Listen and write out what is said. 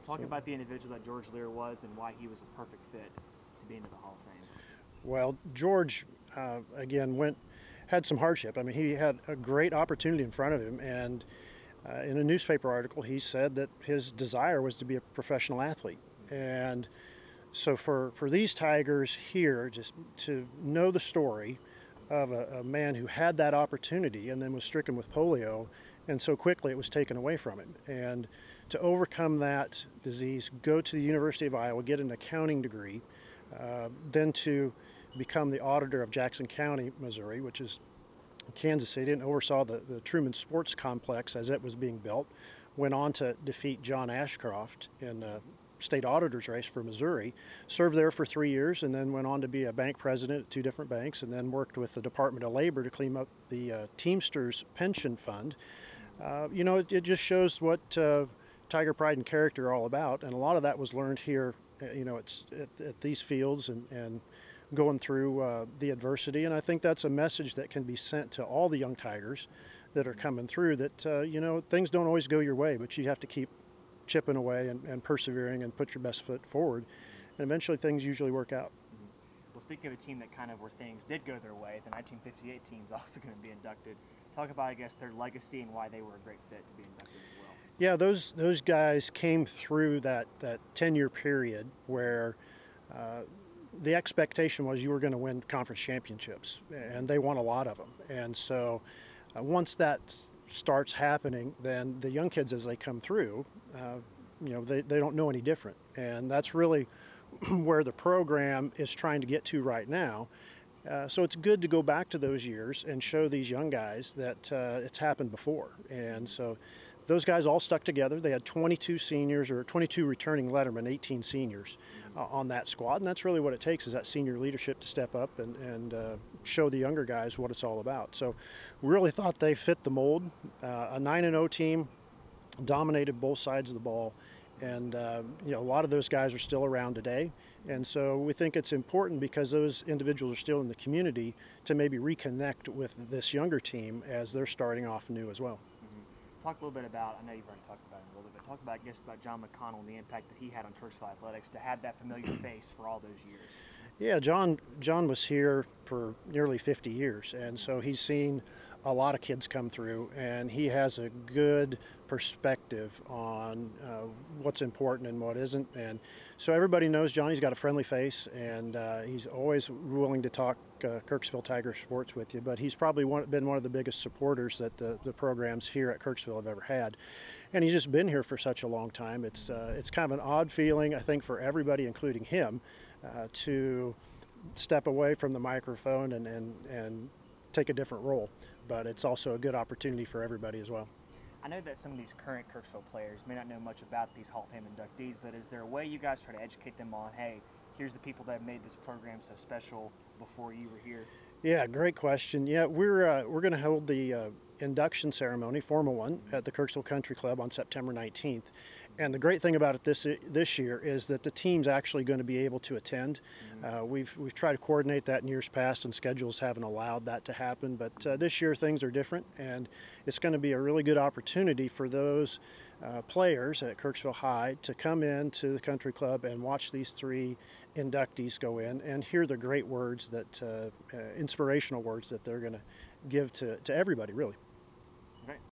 Talk about the individual that George Lear was and why he was a perfect fit to be into the Hall of Fame. Well, George, again, had some hardship. I mean, he had a great opportunity in front of him, and in a newspaper article, he said that his desire was to be a professional athlete. And so for these Tigers here, just to know the story of a man who had that opportunity and then was stricken with polio, and so quickly it was taken away from him. And to overcome that disease, go to the University of Iowa, get an accounting degree, then to become the auditor of Jackson County, Missouri, which is Kansas City, and oversaw the Truman Sports Complex as it was being built. Went on to defeat John Ashcroft in the state auditor's race for Missouri. Served there for 3 years, and then went on to be a bank president at 2 different banks, and then worked with the Department of Labor to clean up the Teamsters pension fund. You know, it just shows what Tiger pride and character are all about, and a lot of that was learned here. You know, it's at these fields and going through the adversity, and I think that's a message that can be sent to all the young Tigers that are coming through, that you know, things don't always go your way, but you have to keep chipping away and persevering and put your best foot forward, and eventually things usually work out. Well, speaking of a team that kind of where things did go their way, the 1958 team is also going to be inducted. Talk about, I guess, their legacy and why they were a great fit to be inducted as well. Yeah, those guys came through that 10-year period where the expectation was you were going to win conference championships, and they won a lot of them. And so once that starts happening, then the young kids as they come through, you know, they don't know any different. And that's really where the program is trying to get to right now. So it's good to go back to those years and show these young guys that it's happened before. And so those guys all stuck together. They had 22 seniors, or 22 returning lettermen, 18 seniors on that squad. And that's really what it takes, is that senior leadership to step up and show the younger guys what it's all about. So we really thought they fit the mold. A 9-0 team, dominated both sides of the ball. And you know, a lot of those guys are still around today, and so we think it's important, because those individuals are still in the community, to maybe reconnect with this younger team as they're starting off new as well. Talk a little bit about, I know you've already talked about it a little bit, but talk about, I guess, about John McConnell and the impact that he had on Kirksville athletics, to have that familiar face for all those years. Yeah, John was here for nearly 50 years, and so he's seen a lot of kids come through, and he has a good perspective on what's important and what isn't. And so everybody knows Johnny's got a friendly face, and he's always willing to talk Kirksville Tiger sports with you, but he's probably been one of the biggest supporters that the programs here at Kirksville have ever had. And he's just been here for such a long time. It's kind of an odd feeling, I think, for everybody, including him, to step away from the microphone and take a different role. But it's also a good opportunity for everybody as well. I know that some of these current Kirksville players may not know much about these Hall of Fame inductees, but is there a way you guys try to educate them on, hey, here's the people that have made this program so special before you were here? Yeah, great question. Yeah, we're going to hold the induction ceremony, formal one, at the Kirksville Country Club on September 19th. And the great thing about it this year is that the team's actually going to be able to attend. We've tried to coordinate that in years past, and schedules haven't allowed that to happen. But this year things are different, and it's going to be a really good opportunity for those players at Kirksville High to come in to the country club and watch these 3 inductees go in and hear the great words, that inspirational words that they're going to give to everybody, really.